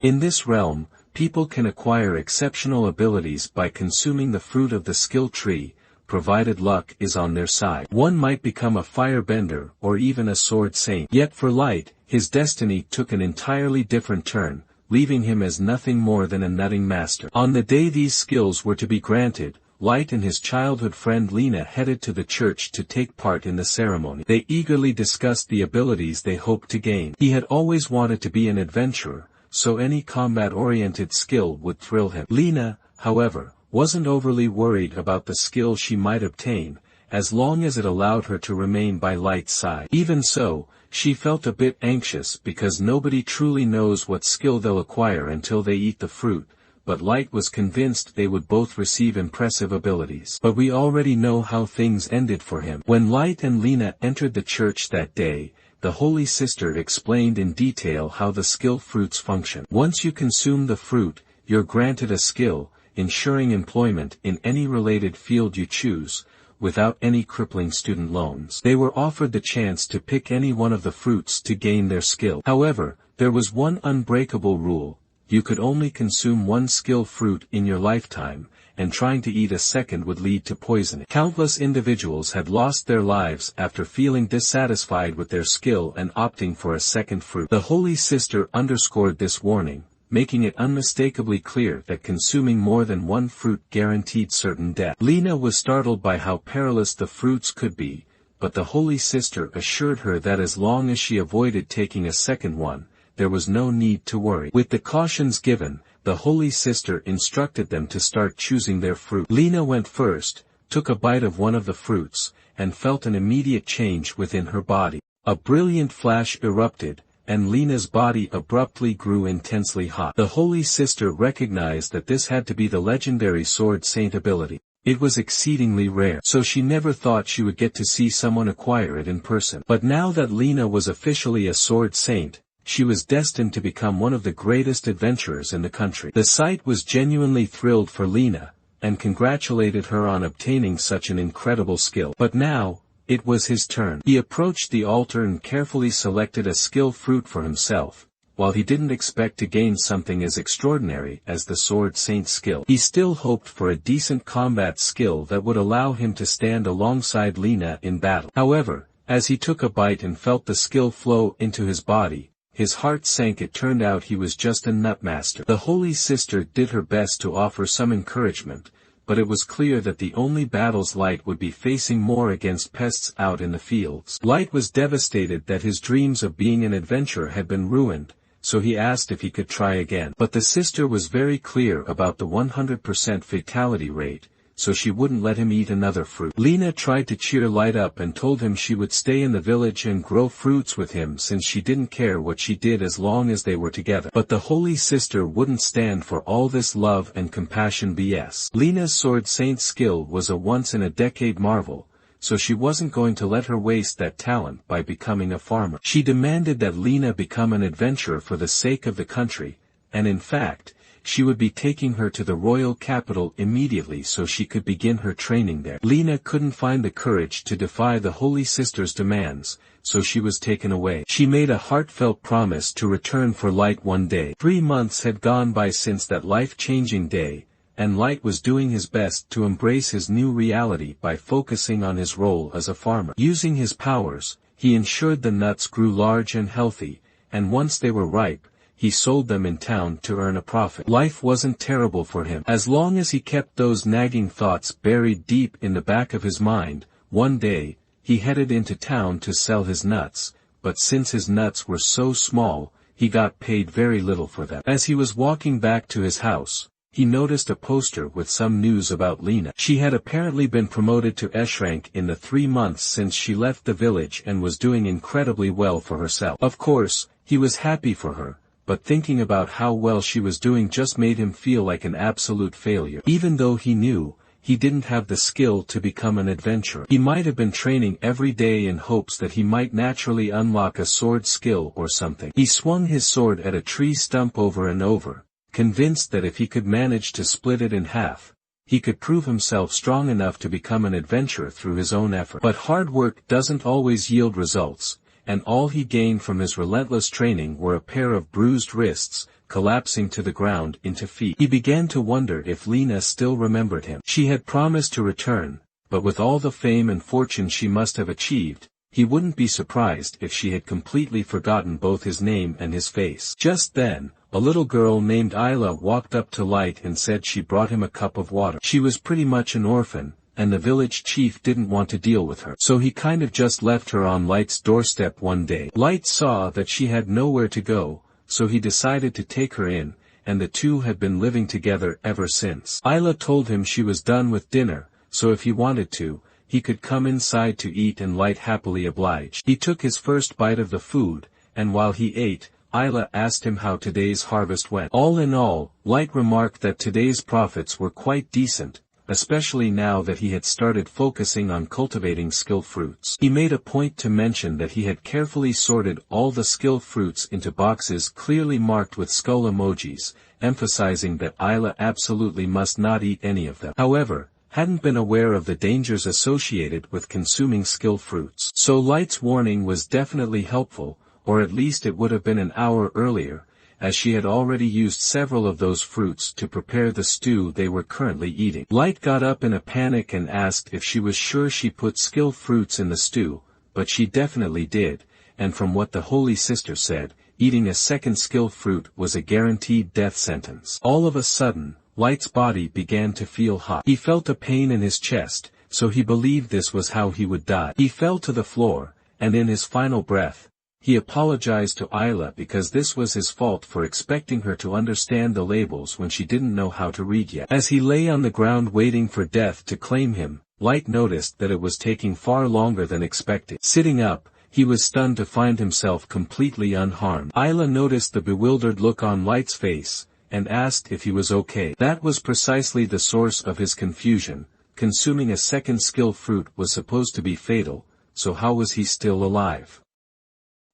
In this realm, people can acquire exceptional abilities by consuming the fruit of the skill tree, provided luck is on their side. One might become a firebender or even a sword saint. Yet for Light, his destiny took an entirely different turn, leaving him as nothing more than a nutting master. On the day these skills were to be granted, Light and his childhood friend Lena headed to the church to take part in the ceremony. They eagerly discussed the abilities they hoped to gain. He had always wanted to be an adventurer, so any combat-oriented skill would thrill him. Lena, however, wasn't overly worried about the skill she might obtain, as long as it allowed her to remain by Light's side. Even so, she felt a bit anxious because nobody truly knows what skill they'll acquire until they eat the fruit, but Light was convinced they would both receive impressive abilities. But we already know how things ended for him. When Light and Lena entered the church that day, the Holy Sister explained in detail how the skill fruits function. Once you consume the fruit, you're granted a skill, ensuring employment in any related field you choose, without any crippling student loans. They were offered the chance to pick any one of the fruits to gain their skill. However, there was one unbreakable rule: you could only consume one skill fruit in your lifetime, and trying to eat a second would lead to poisoning. Countless individuals had lost their lives after feeling dissatisfied with their skill and opting for a second fruit. The Holy Sister underscored this warning, making it unmistakably clear that consuming more than one fruit guaranteed certain death. Lena was startled by how perilous the fruits could be, but the Holy Sister assured her that as long as she avoided taking a second one, there was no need to worry. With the cautions given, the Holy Sister instructed them to start choosing their fruit. Lena went first, took a bite of one of the fruits, and felt an immediate change within her body. A brilliant flash erupted, and Lena's body abruptly grew intensely hot. The Holy Sister recognized that this had to be the legendary Sword Saint ability. It was exceedingly rare, so she never thought she would get to see someone acquire it in person. But now that Lena was officially a Sword Saint, she was destined to become one of the greatest adventurers in the country. The sight was genuinely thrilled for Lena, and congratulated her on obtaining such an incredible skill. But now, it was his turn. He approached the altar and carefully selected a skill fruit for himself. While he didn't expect to gain something as extraordinary as the Sword Saint skill, he still hoped for a decent combat skill that would allow him to stand alongside Lena in battle. However, as he took a bite and felt the skill flow into his body, his heart sank. It turned out he was just a nutmaster. The Holy Sister did her best to offer some encouragement, but it was clear that the only battles Light would be facing more against pests out in the fields. Light was devastated that his dreams of being an adventurer had been ruined, so he asked if he could try again. But the sister was very clear about the 100% fatality rate, so she wouldn't let him eat another fruit. Lena tried to cheer Light up and told him she would stay in the village and grow fruits with him since she didn't care what she did as long as they were together. But the Holy Sister wouldn't stand for all this love and compassion BS. Lena's Sword Saint skill was a once-in-a-decade marvel, so she wasn't going to let her waste that talent by becoming a farmer. She demanded that Lena become an adventurer for the sake of the country, and in fact, she would be taking her to the royal capital immediately so she could begin her training there. Lena couldn't find the courage to defy the Holy Sister's demands, so she was taken away. She made a heartfelt promise to return for Light one day. 3 months had gone by since that life-changing day, and Light was doing his best to embrace his new reality by focusing on his role as a farmer. Using his powers, he ensured the nuts grew large and healthy, and once they were ripe, he sold them in town to earn a profit. Life wasn't terrible for him. As long as he kept those nagging thoughts buried deep in the back of his mind. One day, he headed into town to sell his nuts, but since his nuts were so small, he got paid very little for them. As he was walking back to his house, he noticed a poster with some news about Lena. She had apparently been promoted to S rank in the 3 months since she left the village and was doing incredibly well for herself. Of course, he was happy for her, but thinking about how well she was doing just made him feel like an absolute failure. Even though he knew he didn't have the skill to become an adventurer. He might have been training every day in hopes that he might naturally unlock a sword skill or something. He swung his sword at a tree stump over and over, convinced that if he could manage to split it in half, he could prove himself strong enough to become an adventurer through his own effort. But hard work doesn't always yield results, and all he gained from his relentless training were a pair of bruised wrists, collapsing to the ground into feet. He began to wonder if Lena still remembered him. She had promised to return, but with all the fame and fortune she must have achieved, he wouldn't be surprised if she had completely forgotten both his name and his face. Just then, a little girl named Isla walked up to Light and said she brought him a cup of water. She was pretty much an orphan, and the village chief didn't want to deal with her. So he kind of just left her on Light's doorstep one day. Light saw that she had nowhere to go, so he decided to take her in, and the two had been living together ever since. Isla told him she was done with dinner, so if he wanted to, he could come inside to eat, and Light happily obliged. He took his first bite of the food, and while he ate, Isla asked him how today's harvest went. All in all, Light remarked that today's profits were quite decent, especially now that he had started focusing on cultivating skill fruits. He made a point to mention that he had carefully sorted all the skill fruits into boxes clearly marked with skull emojis, emphasizing that Isla absolutely must not eat any of them. However, hadn't been aware of the dangers associated with consuming skill fruits. So Light's warning was definitely helpful, or at least it would have been an hour earlier, as she had already used several of those fruits to prepare the stew they were currently eating. Light got up in a panic and asked if she was sure she put skill fruits in the stew, but she definitely did, and from what the Holy Sister said, eating a second skill fruit was a guaranteed death sentence. All of a sudden, Light's body began to feel hot. He felt a pain in his chest, so he believed this was how he would die. He fell to the floor, and in his final breath, he apologized to Isla because this was his fault for expecting her to understand the labels when she didn't know how to read yet. As he lay on the ground waiting for death to claim him, Light noticed that it was taking far longer than expected. Sitting up, he was stunned to find himself completely unharmed. Isla noticed the bewildered look on Light's face, and asked if he was okay. That was precisely the source of his confusion. Consuming a second skill fruit was supposed to be fatal, so how was he still alive?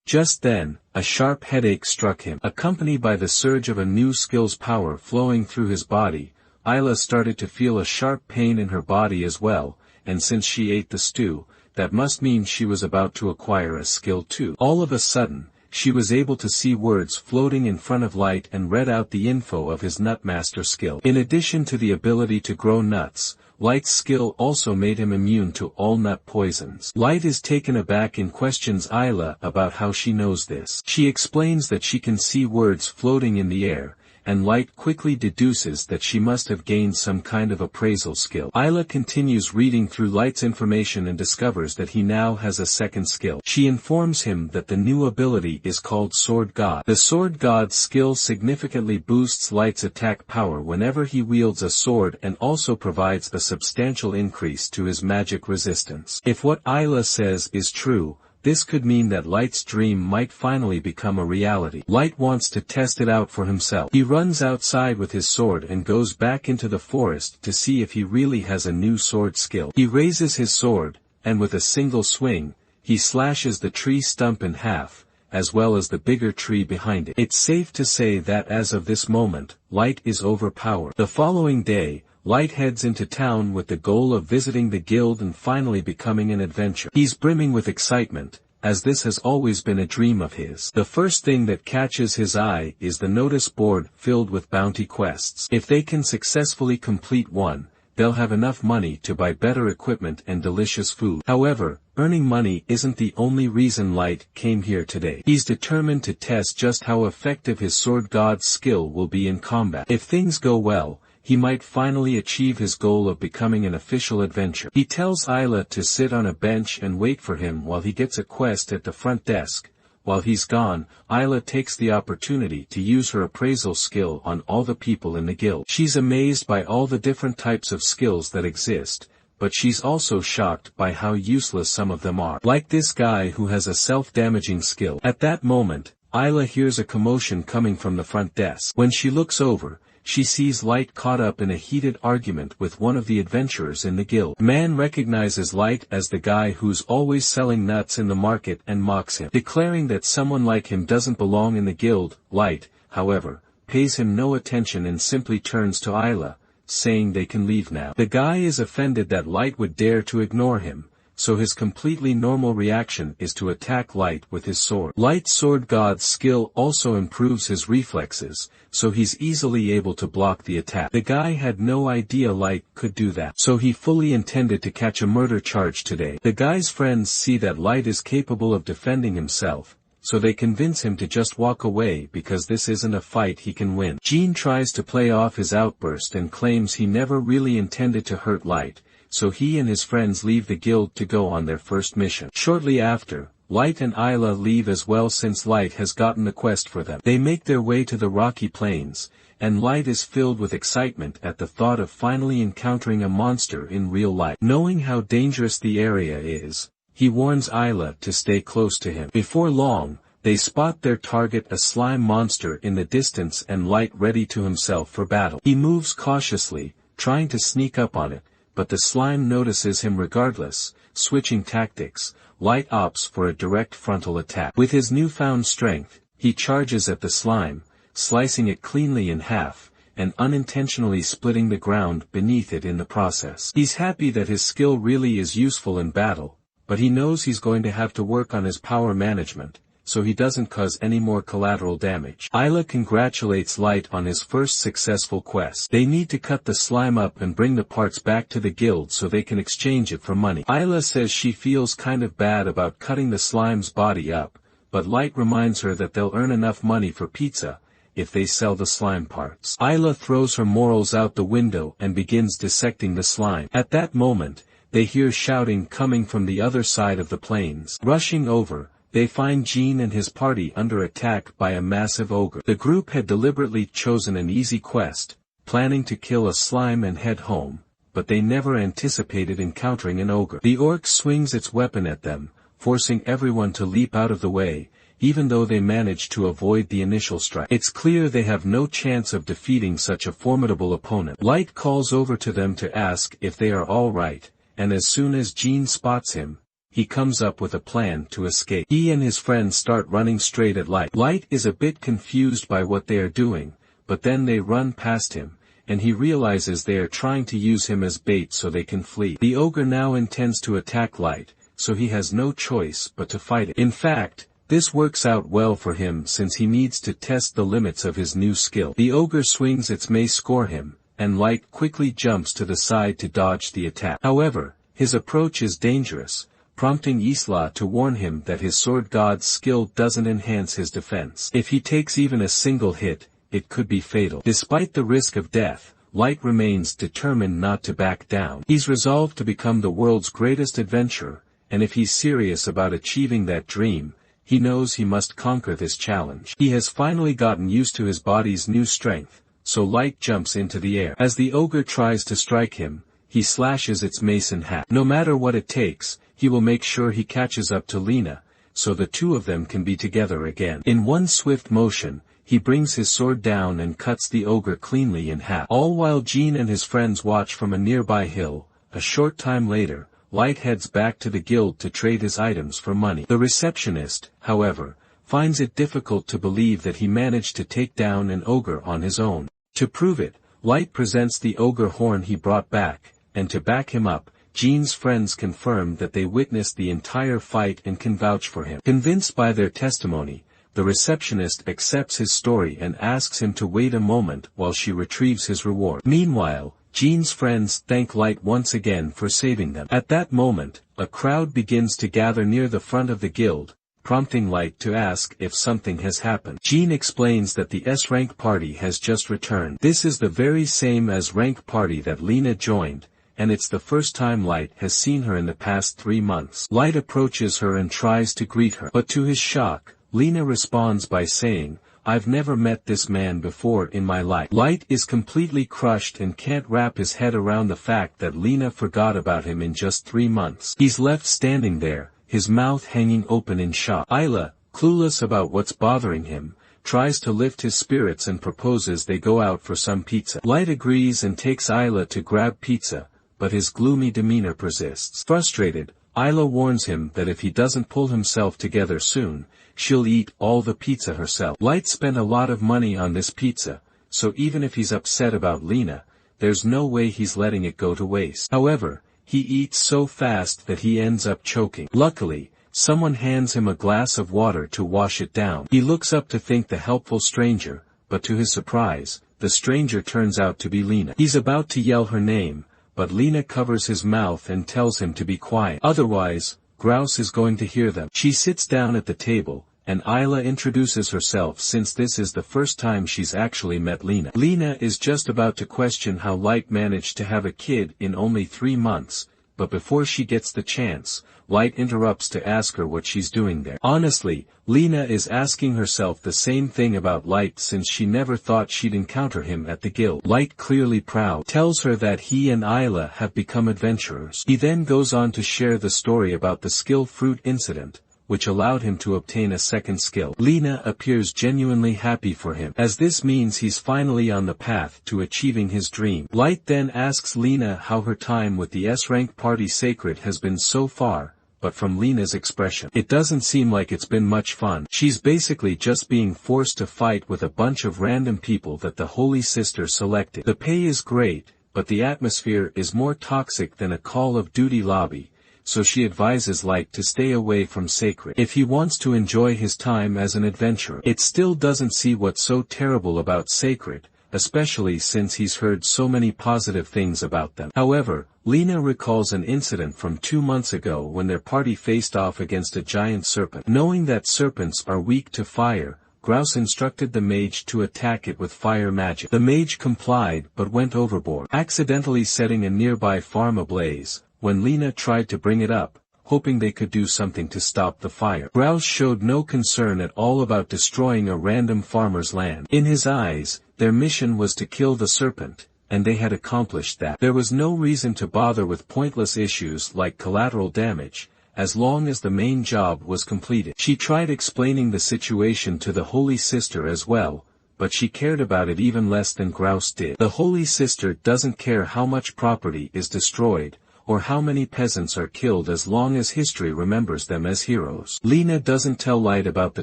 Just then, a sharp headache struck him. Accompanied by the surge of a new skill's power flowing through his body, Isla started to feel a sharp pain in her body as well, and since she ate the stew, that must mean she was about to acquire a skill too. All of a sudden, she was able to see words floating in front of Light and read out the info of his Nutmaster skill. In addition to the ability to grow nuts, Light's skill also made him immune to all nut poisons. Light is taken aback and questions Isla about how she knows this. She explains that she can see words floating in the air, and Light quickly deduces that she must have gained some kind of appraisal skill. Isla continues reading through Light's information and discovers that he now has a second skill. She informs him that the new ability is called Sword God. The Sword God skill significantly boosts Light's attack power whenever he wields a sword and also provides a substantial increase to his magic resistance. If what Isla says is true, this could mean that Light's dream might finally become a reality. Light wants to test it out for himself. He runs outside with his sword and goes back into the forest to see if he really has a new sword skill. He raises his sword, and with a single swing, he slashes the tree stump in half, as well as the bigger tree behind it. It's safe to say that as of this moment, Light is overpowered. The following day, Light heads into town with the goal of visiting the guild and finally becoming an adventurer. He's brimming with excitement, as this has always been a dream of his. The first thing that catches his eye is the notice board filled with bounty quests. If they can successfully complete one, they'll have enough money to buy better equipment and delicious food. However, earning money isn't the only reason Light came here today. He's determined to test just how effective his Sword God's skill will be in combat. If things go well, he might finally achieve his goal of becoming an official adventurer. He tells Isla to sit on a bench and wait for him while he gets a quest at the front desk. While he's gone, Isla takes the opportunity to use her appraisal skill on all the people in the guild. She's amazed by all the different types of skills that exist, but she's also shocked by how useless some of them are. Like this guy who has a self-damaging skill. At that moment, Isla hears a commotion coming from the front desk. When she looks over, she sees Light caught up in a heated argument with one of the adventurers in the guild. The man recognizes Light as the guy who's always selling nuts in the market and mocks him. Declaring that someone like him doesn't belong in the guild, Light, however, pays him no attention and simply turns to Isla, saying they can leave now. The guy is offended that Light would dare to ignore him, so his completely normal reaction is to attack Light with his sword. Light's sword god's skill also improves his reflexes, so he's easily able to block the attack. The guy had no idea Light could do that, so he fully intended to catch a murder charge today. The guy's friends see that Light is capable of defending himself, so they convince him to just walk away because this isn't a fight he can win. Jean tries to play off his outburst and claims he never really intended to hurt Light, so he and his friends leave the guild to go on their first mission. Shortly after, Light and Isla leave as well since Light has gotten a quest for them. They make their way to the rocky plains, and Light is filled with excitement at the thought of finally encountering a monster in real life. Knowing how dangerous the area is, he warns Isla to stay close to him. Before long, they spot their target, a slime monster in the distance, and Light ready to himself for battle. He moves cautiously, trying to sneak up on it, but the slime notices him regardless. Switching tactics, Light opts for a direct frontal attack. With his newfound strength, he charges at the slime, slicing it cleanly in half, and unintentionally splitting the ground beneath it in the process. He's happy that his skill really is useful in battle, but he knows he's going to have to work on his power management, so he doesn't cause any more collateral damage. Isla congratulates Light on his first successful quest. They need to cut the slime up and bring the parts back to the guild so they can exchange it for money. Isla says she feels kind of bad about cutting the slime's body up, but Light reminds her that they'll earn enough money for pizza if they sell the slime parts. Isla throws her morals out the window and begins dissecting the slime. At that moment, they hear shouting coming from the other side of the plains. Rushing over, they find Jean and his party under attack by a massive ogre. The group had deliberately chosen an easy quest, planning to kill a slime and head home, but they never anticipated encountering an ogre. The orc swings its weapon at them, forcing everyone to leap out of the way, even though they manage to avoid the initial strike. It's clear they have no chance of defeating such a formidable opponent. Light calls over to them to ask if they are all right, and as soon as Jean spots him, he comes up with a plan to escape. He and his friends start running straight at Light. Light is a bit confused by what they are doing, but then they run past him, and he realizes they are trying to use him as bait so they can flee. The ogre now intends to attack Light, so he has no choice but to fight it. In fact, this works out well for him since he needs to test the limits of his new skill. The ogre swings its mace score him, and Light quickly jumps to the side to dodge the attack. However, his approach is dangerous, prompting Isla to warn him that his sword god's skill doesn't enhance his defense. If he takes even a single hit, it could be fatal. Despite the risk of death, Light remains determined not to back down. He's resolved to become the world's greatest adventurer, and if he's serious about achieving that dream, he knows he must conquer this challenge. He has finally gotten used to his body's new strength, so Light jumps into the air. As the ogre tries to strike him, he slashes its mace in half. No matter what it takes, he will make sure he catches up to Lena, so the two of them can be together again. In one swift motion, he brings his sword down and cuts the ogre cleanly in half. All while Jean and his friends watch from a nearby hill. A short time later, Light heads back to the guild to trade his items for money. The receptionist, however, finds it difficult to believe that he managed to take down an ogre on his own. To prove it, Light presents the ogre horn he brought back, and to back him up, Jean's friends confirm that they witnessed the entire fight and can vouch for him. Convinced by their testimony, the receptionist accepts his story and asks him to wait a moment while she retrieves his reward. Meanwhile, Jean's friends thank Light once again for saving them. At that moment, a crowd begins to gather near the front of the guild, prompting Light to ask if something has happened. Jean explains that the S-rank party has just returned. This is the very same S-rank party that Lena joined, and it's the first time Light has seen her in the past 3 months. Light approaches her and tries to greet her, but to his shock, Lena responds by saying, "I've never met this man before in my life." Light is completely crushed and can't wrap his head around the fact that Lena forgot about him in just 3 months. He's left standing there, his mouth hanging open in shock. Isla, clueless about what's bothering him, tries to lift his spirits and proposes they go out for some pizza. Light agrees and takes Isla to grab pizza, but his gloomy demeanor persists. Frustrated, Isla warns him that if he doesn't pull himself together soon, she'll eat all the pizza herself. Light spent a lot of money on this pizza, so even if he's upset about Lena, there's no way he's letting it go to waste. However, he eats so fast that he ends up choking. Luckily, someone hands him a glass of water to wash it down. He looks up to thank the helpful stranger, but to his surprise, the stranger turns out to be Lena. He's about to yell her name, but Lena covers his mouth and tells him to be quiet. Otherwise, Grouse is going to hear them. She sits down at the table, and Isla introduces herself since this is the first time she's actually met Lena. Lena is just about to question how Light managed to have a kid in only 3 months, but before she gets the chance, Light interrupts to ask her what she's doing there. Honestly, Lena is asking herself the same thing about Light since she never thought she'd encounter him at the guild. Light, clearly proud, tells her that he and Isla have become adventurers. He then goes on to share the story about the skill fruit incident, which allowed him to obtain a second skill. Lena appears genuinely happy for him, as this means he's finally on the path to achieving his dream. Light then asks Lena how her time with the S-rank party Sacred has been so far, but from Lena's expression, it doesn't seem like it's been much fun. She's basically just being forced to fight with a bunch of random people that the Holy Sister selected. The pay is great, but the atmosphere is more toxic than a Call of Duty lobby, so she advises Light to stay away from Sacred if he wants to enjoy his time as an adventurer. It still doesn't see what's so terrible about Sacred, especially since he's heard so many positive things about them. However, Lena recalls an incident from 2 months ago when their party faced off against a giant serpent. Knowing that serpents are weak to fire, Grouse instructed the mage to attack it with fire magic. The mage complied but went overboard, accidentally setting a nearby farm ablaze, when Lena tried to bring it up, hoping they could do something to stop the fire. Grouse showed no concern at all about destroying a random farmer's land. In his eyes, their mission was to kill the serpent, and they had accomplished that. There was no reason to bother with pointless issues like collateral damage, as long as the main job was completed. She tried explaining the situation to the Holy Sister as well, but she cared about it even less than Grouse did. The Holy Sister doesn't care how much property is destroyed, or how many peasants are killed as long as history remembers them as heroes. Lena doesn't tell Light about the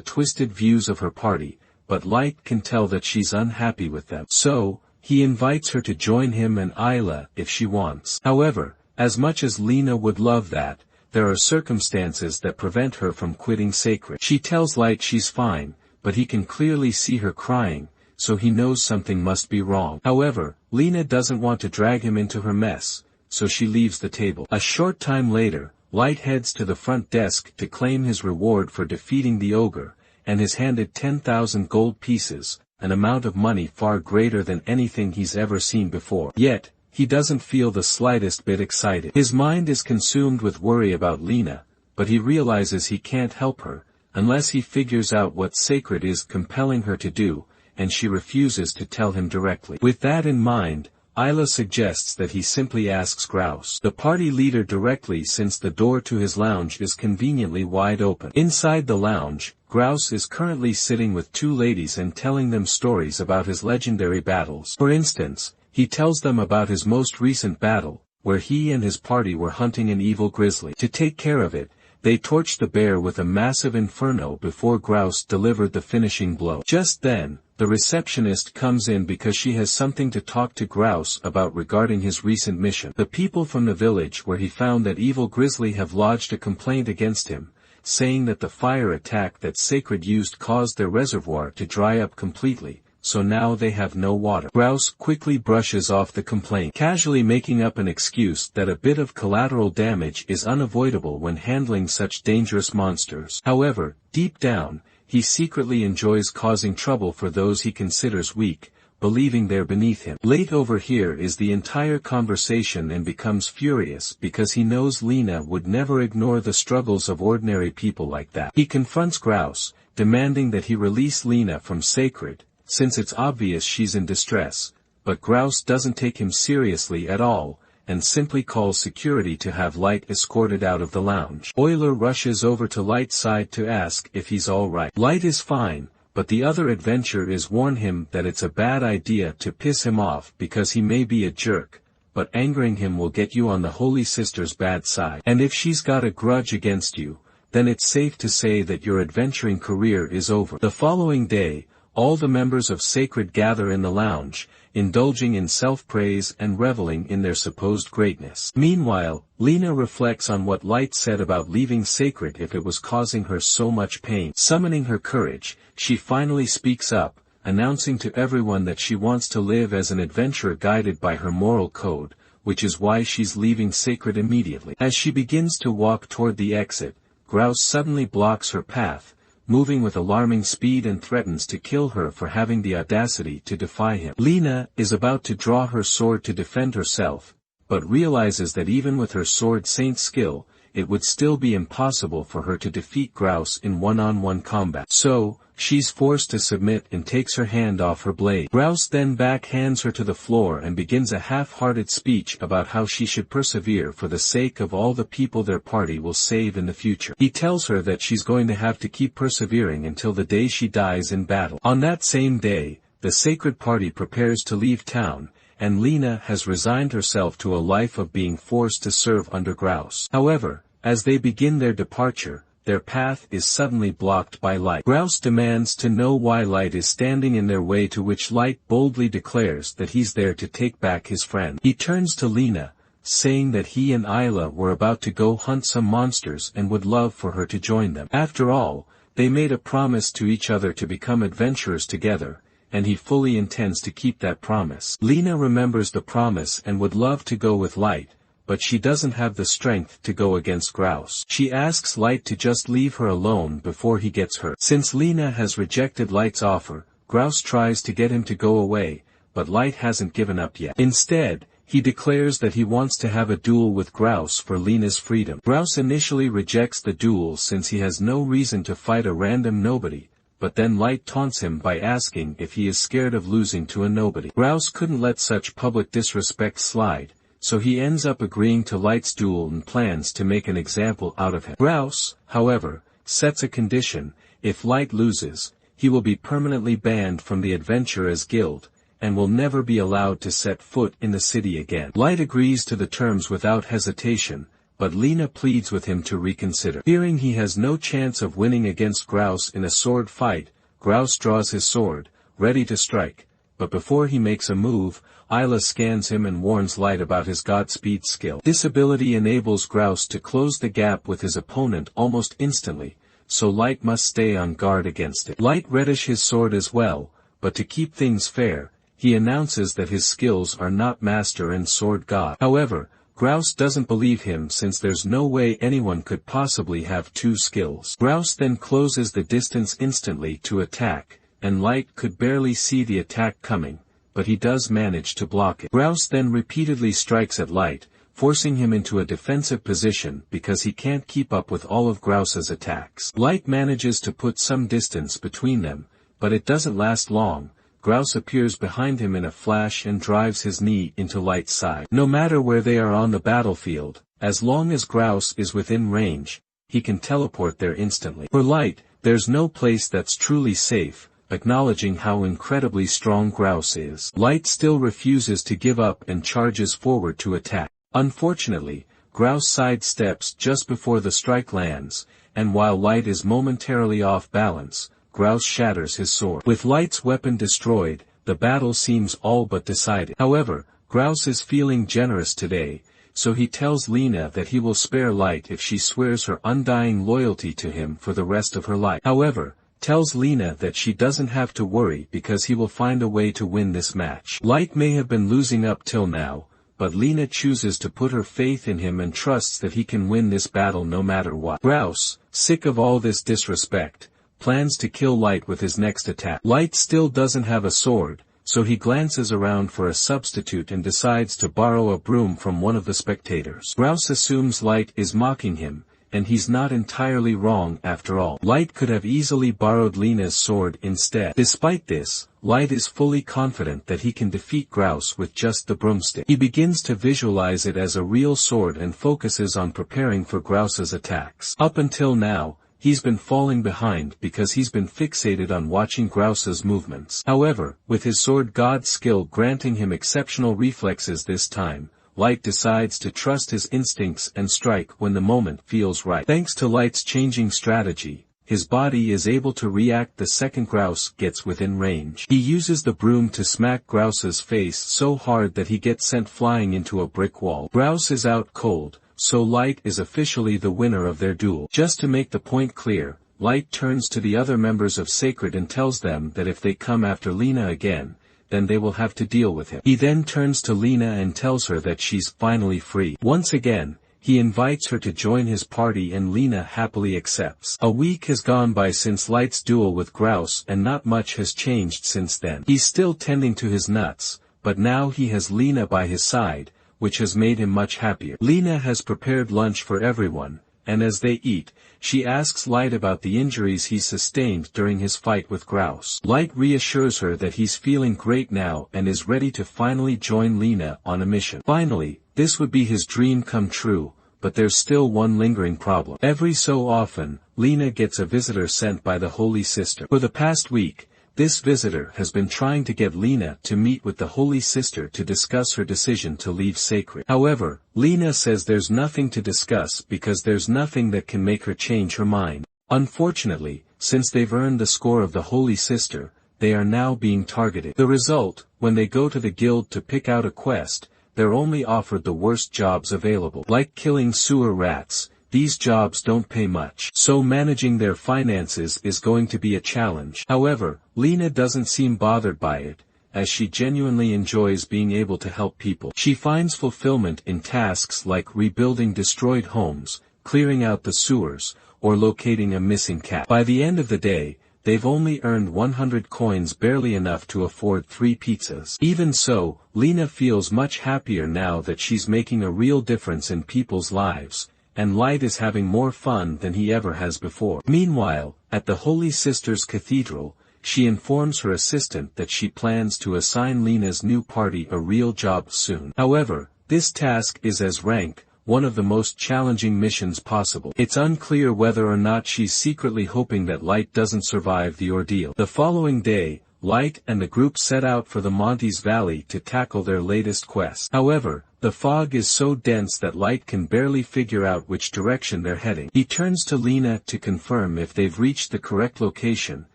twisted views of her party, but Light can tell that she's unhappy with them. So, he invites her to join him and Isla if she wants. However, as much as Lena would love that, there are circumstances that prevent her from quitting Sacred. She tells Light she's fine, but he can clearly see her crying, so he knows something must be wrong. However, Lena doesn't want to drag him into her mess, so she leaves the table. A short time later, Light heads to the front desk to claim his reward for defeating the ogre, and is handed 10,000 gold pieces, an amount of money far greater than anything he's ever seen before. Yet, he doesn't feel the slightest bit excited. His mind is consumed with worry about Lena, but he realizes he can't help her, unless he figures out what Sacred is compelling her to do, and she refuses to tell him directly. With that in mind, Isla suggests that he simply asks Grouse, the party leader, directly since the door to his lounge is conveniently wide open. Inside the lounge, Grouse is currently sitting with 2 ladies and telling them stories about his legendary battles. For instance, he tells them about his most recent battle, where he and his party were hunting an evil grizzly. To take care of it, they torched the bear with a massive inferno before Grouse delivered the finishing blow. Just then, the receptionist comes in because she has something to talk to Grouse about regarding his recent mission. The people from the village where he found that evil grizzly have lodged a complaint against him, saying that the fire attack that Sacred used caused their reservoir to dry up completely, so now they have no water. Grouse quickly brushes off the complaint, casually making up an excuse that a bit of collateral damage is unavoidable when handling such dangerous monsters. However, deep down, he secretly enjoys causing trouble for those he considers weak, believing they're beneath him. Late overhears the entire conversation and becomes furious because he knows Lena would never ignore the struggles of ordinary people like that. He confronts Grouse, demanding that he release Lena from Sacred, since it's obvious she's in distress, but Grouse doesn't take him seriously at all, and simply calls security to have Light escorted out of the lounge. Euler rushes over to Light's side to ask if he's alright. Light is fine, but the other adventurers warn him that it's a bad idea to piss him off because he may be a jerk, but angering him will get you on the Holy Sister's bad side. And if she's got a grudge against you, then it's safe to say that your adventuring career is over. The following day, all the members of Sacred gather in the lounge, indulging in self-praise and reveling in their supposed greatness. Meanwhile, Lena reflects on what Light said about leaving Sacred if it was causing her so much pain. Summoning her courage, she finally speaks up, announcing to everyone that she wants to live as an adventurer guided by her moral code, which is why she's leaving Sacred immediately. As she begins to walk toward the exit, Grouse suddenly blocks her path, moving with alarming speed and threatens to kill her for having the audacity to defy him. Lena is about to draw her sword to defend herself, but realizes that even with her sword saint skill, it would still be impossible for her to defeat Grouse in one-on-one combat. So, she's forced to submit and takes her hand off her blade. Grouse then backhands her to the floor and begins a half-hearted speech about how she should persevere for the sake of all the people their party will save in the future. He tells her that she's going to have to keep persevering until the day she dies in battle. On that same day, the Sacred party prepares to leave town, and Lena has resigned herself to a life of being forced to serve under Grouse. However, as they begin their departure, their path is suddenly blocked by Light. Grouse demands to know why Light is standing in their way, to which Light boldly declares that he's there to take back his friend. He turns to Lena, saying that he and Isla were about to go hunt some monsters and would love for her to join them. After all, they made a promise to each other to become adventurers together, and he fully intends to keep that promise. Lena remembers the promise and would love to go with Light, but she doesn't have the strength to go against Grouse. She asks Light to just leave her alone before he gets hurt. Since Lena has rejected Light's offer, Grouse tries to get him to go away, but Light hasn't given up yet. Instead, he declares that he wants to have a duel with Grouse for Lena's freedom. Grouse initially rejects the duel since he has no reason to fight a random nobody, but then Light taunts him by asking if he is scared of losing to a nobody. Grouse couldn't let such public disrespect slide, so he ends up agreeing to Light's duel and plans to make an example out of him. Grouse, however, sets a condition: if Light loses, he will be permanently banned from the Adventurers Guild, and will never be allowed to set foot in the city again. Light agrees to the terms without hesitation, but Lena pleads with him to reconsider. Fearing he has no chance of winning against Grouse in a sword fight, Grouse draws his sword, ready to strike, but before he makes a move, Isla scans him and warns Light about his Godspeed skill. This ability enables Grouse to close the gap with his opponent almost instantly, so Light must stay on guard against it. Light reddish his sword as well, but to keep things fair, he announces that his skills are not Master and Sword God. However, Grouse doesn't believe him since there's no way anyone could possibly have two skills. Grouse then closes the distance instantly to attack, and Light could barely see the attack coming, but he does manage to block it. Grouse then repeatedly strikes at Light, forcing him into a defensive position because he can't keep up with all of Grouse's attacks. Light manages to put some distance between them, but it doesn't last long. Grouse appears behind him in a flash and drives his knee into Light's side. No matter where they are on the battlefield, as long as Grouse is within range, he can teleport there instantly. For Light, there's no place that's truly safe. Acknowledging how incredibly strong Grouse is, Light still refuses to give up and charges forward to attack. Unfortunately, Grouse sidesteps just before the strike lands, and while Light is momentarily off balance, Grouse shatters his sword. With Light's weapon destroyed, the battle seems all but decided. However, Grouse is feeling generous today, so he tells Lena that he will spare Light if she swears her undying loyalty to him for the rest of her life. However, tells Lena that she doesn't have to worry because he will find a way to win this match. Light may have been losing up till now, but Lena chooses to put her faith in him and trusts that he can win this battle no matter what. Grouse, sick of all this disrespect, plans to kill Light with his next attack. Light still doesn't have a sword, so he glances around for a substitute and decides to borrow a broom from one of the spectators. Grouse assumes Light is mocking him, and he's not entirely wrong after all. Light could have easily borrowed Lena's sword instead. Despite this, Light is fully confident that he can defeat Grouse with just the broomstick. He begins to visualize it as a real sword and focuses on preparing for Grouse's attacks. Up until now, he's been falling behind because he's been fixated on watching Grouse's movements. However, with his sword god skill granting him exceptional reflexes this time, Light decides to trust his instincts and strike when the moment feels right. Thanks to Light's changing strategy, his body is able to react the second grouse gets within range. He uses the broom to smack Grouse's face so hard that he gets sent flying into a brick wall. Grouse is out cold, so Light is officially the winner of their duel. Just to make the point clear, Light turns to the other members of Sacred and tells them that if they come after Lena again, then they will have to deal with him. He then turns to Lena and tells her that she's finally free. Once again, he invites her to join his party and Lena happily accepts. A week has gone by since Light's duel with Grouse and not much has changed since then. He's still tending to his nuts, but now he has Lena by his side, which has made him much happier. Lena has prepared lunch for everyone, and as they eat, she asks Light about the injuries he sustained during his fight with Grouse. Light reassures her that he's feeling great now and is ready to finally join Lena on a mission. Finally, this would be his dream come true, but there's still one lingering problem. Every so often, Lena gets a visitor sent by the Holy Sister. For the past week, this visitor has been trying to get Lena to meet with the Holy Sister to discuss her decision to leave Sacred. However, Lena says there's nothing to discuss because there's nothing that can make her change her mind. Unfortunately, since they've earned the score of the Holy Sister, they are now being targeted. The result, when they go to the guild to pick out a quest, they're only offered the worst jobs available. Like killing sewer rats, these jobs don't pay much, so managing their finances is going to be a challenge. However, Lena doesn't seem bothered by it, as she genuinely enjoys being able to help people. She finds fulfillment in tasks like rebuilding destroyed homes, clearing out the sewers, or locating a missing cat. By the end of the day, they've only earned 100 coins, barely enough to afford 3 pizzas. Even so, Lena feels much happier now that she's making a real difference in people's lives, and Light is having more fun than he ever has before. Meanwhile, at the Holy Sisters Cathedral, she informs her assistant that she plans to assign Lena's new party a real job soon. However, this task is as rank, one of the most challenging missions possible. It's unclear whether or not she's secretly hoping that Light doesn't survive the ordeal. The following day, Light and the group set out for the Montes Valley to tackle their latest quest. However, the fog is so dense that Light can barely figure out which direction they're heading. He turns to Lena to confirm if they've reached the correct location,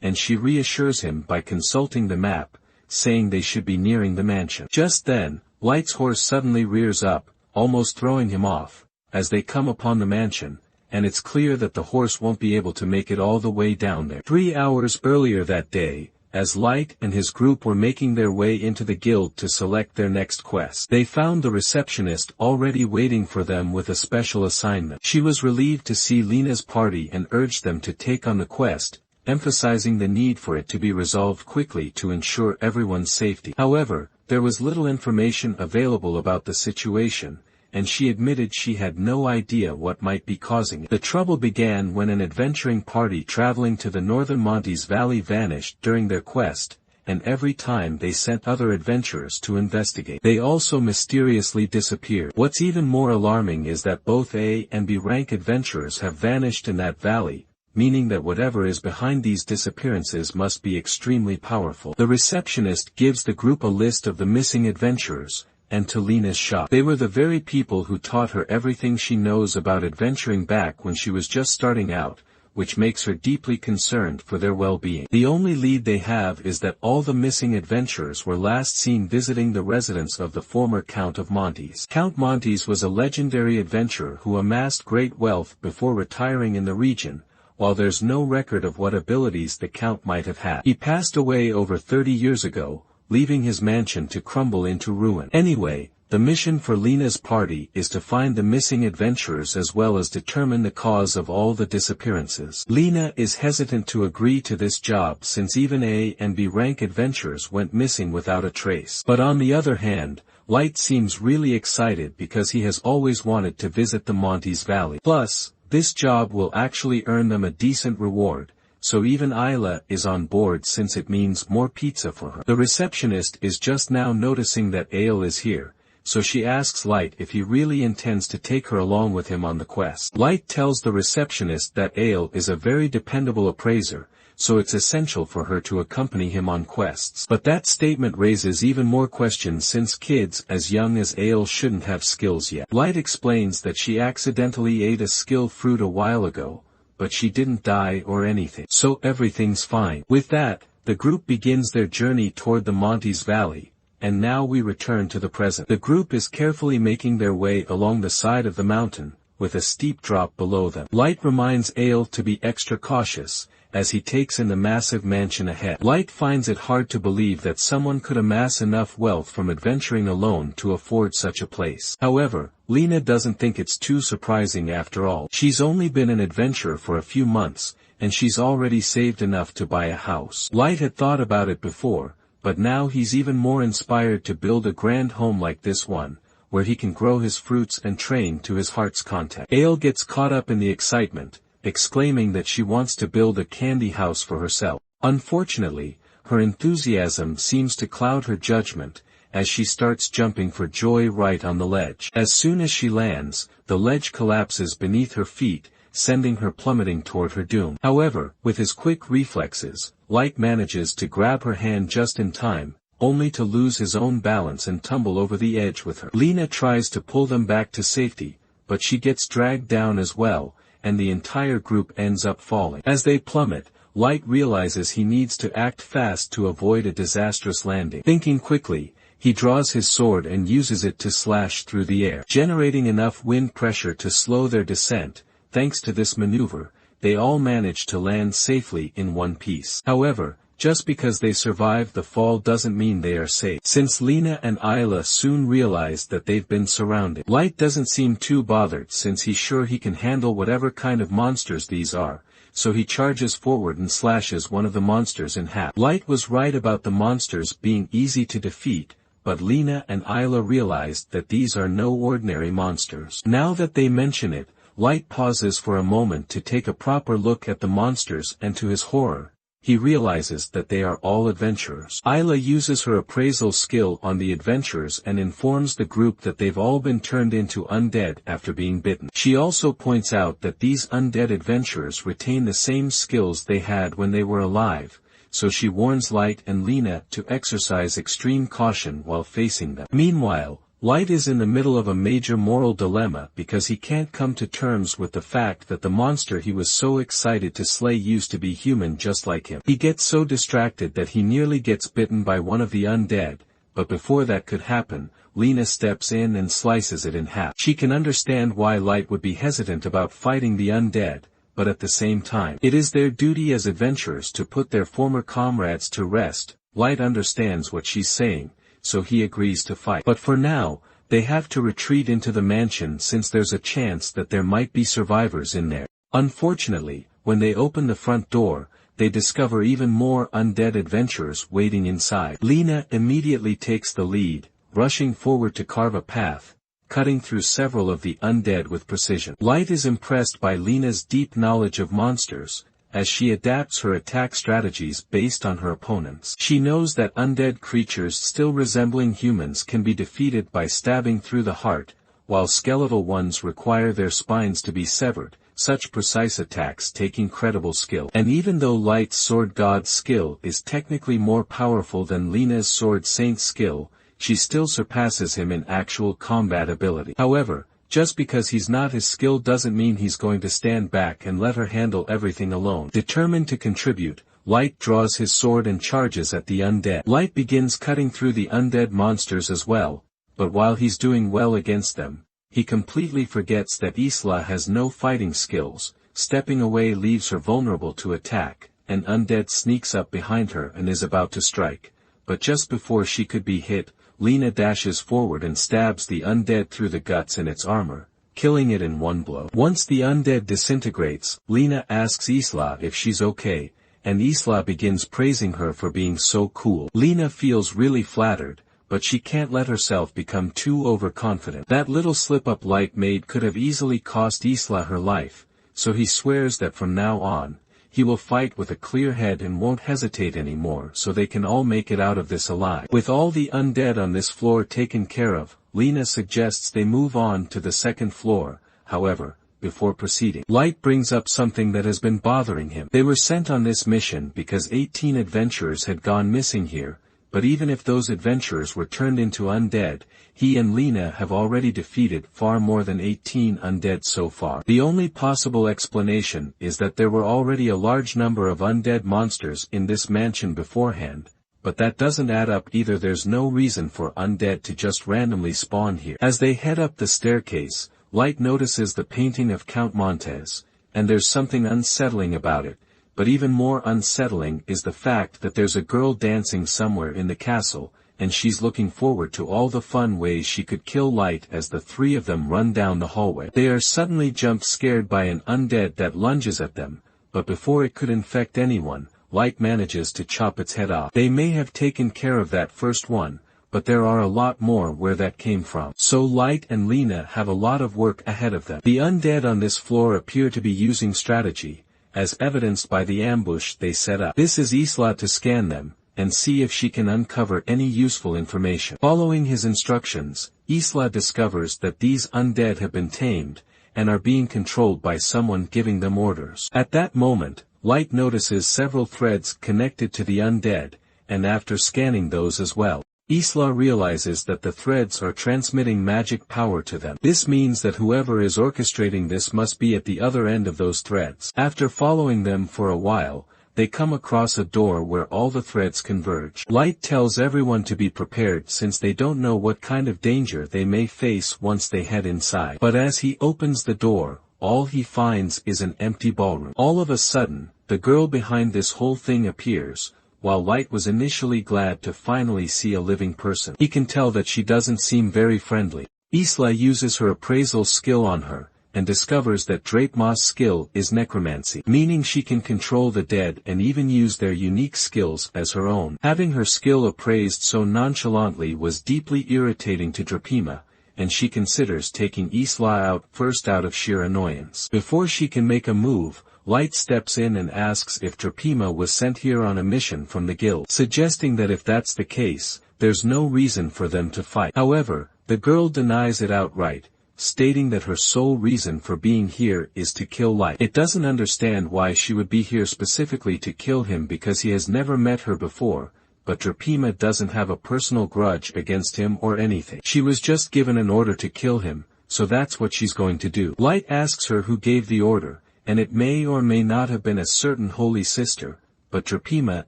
and she reassures him by consulting the map, saying they should be nearing the mansion. Just then, Light's horse suddenly rears up, almost throwing him off, as they come upon the mansion, and it's clear that the horse won't be able to make it all the way down there. 3 hours earlier that day, as Light and his group were making their way into the guild to select their next quest, they found the receptionist already waiting for them with a special assignment. She was relieved to see Lena's party and urged them to take on the quest, emphasizing the need for it to be resolved quickly to ensure everyone's safety. However, there was little information available about the situation, and she admitted she had no idea what might be causing it. The trouble began when an adventuring party traveling to the northern Montes Valley vanished during their quest, and every time they sent other adventurers to investigate, they also mysteriously disappeared. What's even more alarming is that both A and B rank adventurers have vanished in that valley, meaning that whatever is behind these disappearances must be extremely powerful. The receptionist gives the group a list of the missing adventurers, and to Lena's shock, they were the very people who taught her everything she knows about adventuring back when she was just starting out, which makes her deeply concerned for their well-being. The only lead they have is that all the missing adventurers were last seen visiting the residence of the former Count of Montes. Count Montes was a legendary adventurer who amassed great wealth before retiring in the region, while there's no record of what abilities the Count might have had. He passed away over 30 years ago, leaving his mansion to crumble into ruin. Anyway, the mission for Lena's party is to find the missing adventurers as well as determine the cause of all the disappearances. Lena is hesitant to agree to this job since even A and B rank adventurers went missing without a trace. But on the other hand, Light seems really excited because he has always wanted to visit the Montes Valley. Plus, this job will actually earn them a decent reward, so even Isla is on board since it means more pizza for her. The receptionist is just now noticing that Ale is here, so she asks Light if he really intends to take her along with him on the quest. Light tells the receptionist that Ale is a very dependable appraiser, so it's essential for her to accompany him on quests. But that statement raises even more questions since kids as young as Ale shouldn't have skills yet. Light explains that she accidentally ate a skill fruit a while ago, but she didn't die or anything. So everything's fine. With that, the group begins their journey toward the Montes Valley, and now we return to the present. The group is carefully making their way along the side of the mountain, with a steep drop below them. Light reminds Ale to be extra cautious, as he takes in the massive mansion ahead. Light finds it hard to believe that someone could amass enough wealth from adventuring alone to afford such a place. However, Lena doesn't think it's too surprising after all. She's only been an adventurer for a few months, and she's already saved enough to buy a house. Light had thought about it before, but now he's even more inspired to build a grand home like this one, where he can grow his fruits and train to his heart's content. Ale gets caught up in the excitement, exclaiming that she wants to build a candy house for herself. Unfortunately, her enthusiasm seems to cloud her judgment, as she starts jumping for joy right on the ledge. As soon as she lands, the ledge collapses beneath her feet, sending her plummeting toward her doom. However, with his quick reflexes, Light manages to grab her hand just in time, only to lose his own balance and tumble over the edge with her. Lena tries to pull them back to safety, but she gets dragged down as well, and the entire group ends up falling. As they plummet, Light realizes he needs to act fast to avoid a disastrous landing. Thinking quickly, he draws his sword and uses it to slash through the air, generating enough wind pressure to slow their descent. Thanks to this maneuver, they all manage to land safely in one piece. However, just because they survived the fall doesn't mean they are safe, since Lena and Isla soon realize that they've been surrounded. Light doesn't seem too bothered since he's sure he can handle whatever kind of monsters these are, so he charges forward and slashes one of the monsters in half. Light was right about the monsters being easy to defeat, but Lena and Isla realized that these are no ordinary monsters. Now that they mention it, Light pauses for a moment to take a proper look at the monsters, and to his horror, he realizes that they are all adventurers. Isla uses her appraisal skill on the adventurers and informs the group that they've all been turned into undead after being bitten. She also points out that these undead adventurers retain the same skills they had when they were alive, so she warns Light and Lena to exercise extreme caution while facing them. Meanwhile, Light is in the middle of a major moral dilemma because he can't come to terms with the fact that the monster he was so excited to slay used to be human just like him. He gets so distracted that he nearly gets bitten by one of the undead, but before that could happen, Lena steps in and slices it in half. She can understand why Light would be hesitant about fighting the undead, but at the same time, it is their duty as adventurers to put their former comrades to rest. Light understands what she's saying, so he agrees to fight. But for now, they have to retreat into the mansion since there's a chance that there might be survivors in there. Unfortunately, when they open the front door, they discover even more undead adventurers waiting inside. Lena immediately takes the lead, rushing forward to carve a path, cutting through several of the undead with precision. Light is impressed by Lena's deep knowledge of monsters, as she adapts her attack strategies based on her opponents. She knows that undead creatures still resembling humans can be defeated by stabbing through the heart, while skeletal ones require their spines to be severed. Such precise attacks take incredible skill. And even though Light's Sword God skill is technically more powerful than Lena's Sword Saint skill, she still surpasses him in actual combat ability. However, just because he's not his skill doesn't mean he's going to stand back and let her handle everything alone. Determined to contribute, Light draws his sword and charges at the undead. Light begins cutting through the undead monsters as well, but while he's doing well against them, he completely forgets that Isla has no fighting skills. Stepping away leaves her vulnerable to attack. An undead sneaks up behind her and is about to strike, but just before she could be hit, Lena dashes forward and stabs the undead through the guts in its armor, killing it in one blow. Once the undead disintegrates, Lena asks Isla if she's okay, and Isla begins praising her for being so cool. Lena feels really flattered, but she can't let herself become too overconfident. That little slip-up Light made could have easily cost Isla her life, so he swears that from now on, he will fight with a clear head and won't hesitate anymore so they can all make it out of this alive. With all the undead on this floor taken care of, Lena suggests they move on to the second floor. However, before proceeding, Light brings up something that has been bothering him. They were sent on this mission because 18 adventurers had gone missing here, but even if those adventurers were turned into undead, he and Lena have already defeated far more than 18 undead so far. The only possible explanation is that there were already a large number of undead monsters in this mansion beforehand, but that doesn't add up either. There's no reason for undead to just randomly spawn here. As they head up the staircase, Light notices the painting of Count Montes, and there's something unsettling about it, but even more unsettling is the fact that there's a girl dancing somewhere in the castle, and she's looking forward to all the fun ways she could kill Light as the three of them run down the hallway. They are suddenly jump scared by an undead that lunges at them, but before it could infect anyone, Light manages to chop its head off. They may have taken care of that first one, but there are a lot more where that came from. So Light and Lena have a lot of work ahead of them. The undead on this floor appear to be using strategy, as evidenced by the ambush they set up. This is Isla to scan them, and see if she can uncover any useful information. Following his instructions, Isla discovers that these undead have been tamed, and are being controlled by someone giving them orders. At that moment, Light notices several threads connected to the undead, and after scanning those as well, Isla realizes that the threads are transmitting magic power to them. This means that whoever is orchestrating this must be at the other end of those threads. After following them for a while, they come across a door where all the threads converge. Light tells everyone to be prepared since they don't know what kind of danger they may face once they head inside. But as he opens the door, all he finds is an empty ballroom. All of a sudden, the girl behind this whole thing appears, while Light was initially glad to finally see a living person. He can tell that she doesn't seem very friendly. Isla uses her appraisal skill on her, and discovers that Drapemoth's skill is necromancy, meaning she can control the dead and even use their unique skills as her own. Having her skill appraised so nonchalantly was deeply irritating to Drapema, and she considers taking Isla out first out of sheer annoyance. Before she can make a move, Light steps in and asks if Drapema was sent here on a mission from the guild, suggesting that if that's the case, there's no reason for them to fight. However, the girl denies it outright, stating that her sole reason for being here is to kill Light. It doesn't understand why she would be here specifically to kill him because he has never met her before, but Drapema doesn't have a personal grudge against him or anything. She was just given an order to kill him, so that's what she's going to do. Light asks her who gave the order, and it may or may not have been a certain holy sister, but Drapema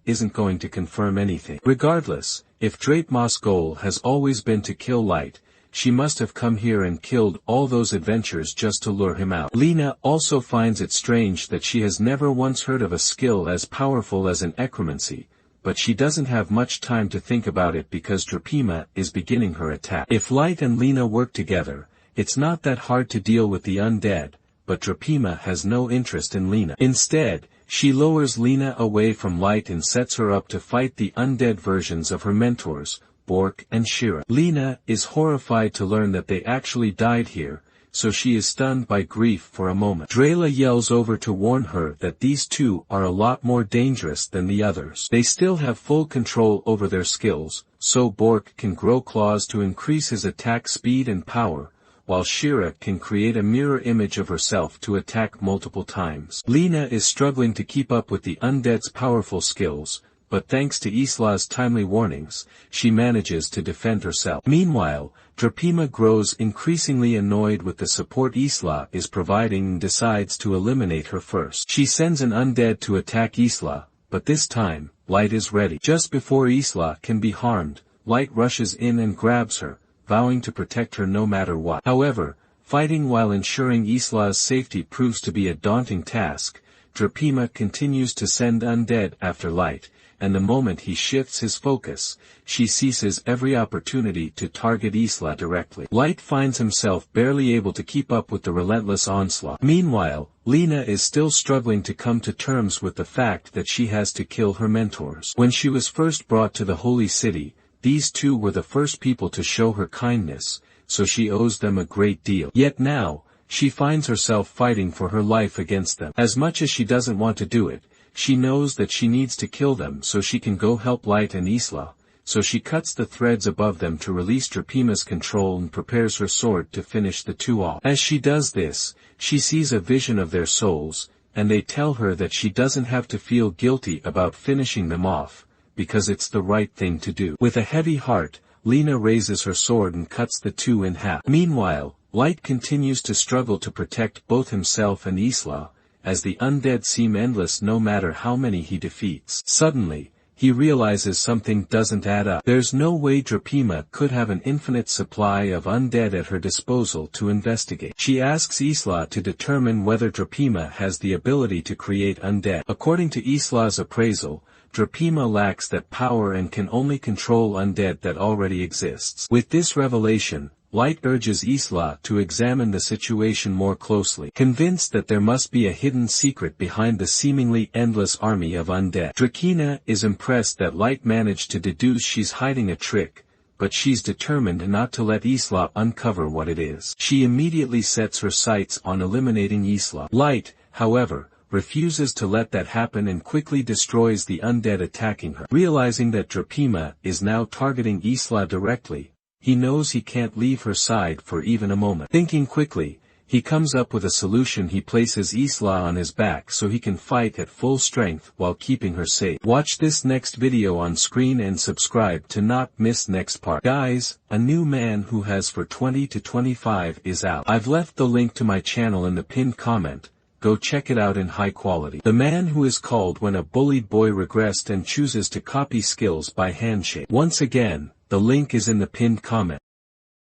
isn't going to confirm anything. Regardless, if Drapemoth's goal has always been to kill Light, she must have come here and killed all those adventurers just to lure him out. Lena also finds it strange that she has never once heard of a skill as powerful as an necromancy, but she doesn't have much time to think about it because Drapema is beginning her attack. If Light and Lena work together, it's not that hard to deal with the undead, but Drapema has no interest in Lena. Instead, she lowers Lena away from Light and sets her up to fight the undead versions of her mentors, Bork and Shira. Lena is horrified to learn that they actually died here, so she is stunned by grief for a moment. Drela yells over to warn her that these two are a lot more dangerous than the others. They still have full control over their skills, so Bork can grow claws to increase his attack speed and power, while Shira can create a mirror image of herself to attack multiple times. Lena is struggling to keep up with the undead's powerful skills, but thanks to Isla's timely warnings, she manages to defend herself. Meanwhile, Drapema grows increasingly annoyed with the support Isla is providing and decides to eliminate her first. She sends an undead to attack Isla, but this time, Light is ready. Just before Isla can be harmed, Light rushes in and grabs her, vowing to protect her no matter what. However, fighting while ensuring Isla's safety proves to be a daunting task. Drapema continues to send undead after Light, and the moment he shifts his focus, she seizes every opportunity to target Isla directly. Light finds himself barely able to keep up with the relentless onslaught. Meanwhile, Lena is still struggling to come to terms with the fact that she has to kill her mentors. When she was first brought to the Holy City, these two were the first people to show her kindness, so she owes them a great deal. Yet now, she finds herself fighting for her life against them. As much as she doesn't want to do it, she knows that she needs to kill them so she can go help Light and Isla, so she cuts the threads above them to release Drapema's control and prepares her sword to finish the two off. As she does this, she sees a vision of their souls, and they tell her that she doesn't have to feel guilty about finishing them off, because it's the right thing to do. With a heavy heart, Lena raises her sword and cuts the two in half. Meanwhile, Light continues to struggle to protect both himself and Isla, as the undead seem endless no matter how many he defeats. Suddenly, he realizes something doesn't add up. There's no way Drapima could have an infinite supply of undead at her disposal to investigate. She asks Isla to determine whether Drapima has the ability to create undead. According to Isla's appraisal, Drapima lacks that power and can only control undead that already exists. With this revelation, Light urges Isla to examine the situation more closely, convinced that there must be a hidden secret behind the seemingly endless army of undead. Drakina is impressed that Light managed to deduce she's hiding a trick, but she's determined not to let Isla uncover what it is. She immediately sets her sights on eliminating Isla. Light, however, refuses to let that happen and quickly destroys the undead attacking her. Realizing that Drapima is now targeting Isla directly, he knows he can't leave her side for even a moment. Thinking quickly, he comes up with a solution. He places Isla on his back so he can fight at full strength while keeping her safe. Watch this next video on screen and subscribe to not miss next part. Guys, A New Man Who Has for 20 to 25 is out. I've left the link to my channel in the pinned comment. Go check it out in high quality. The man who is called when a bullied boy regressed and chooses to copy skills by handshake. Once again, the link is in the pinned comment.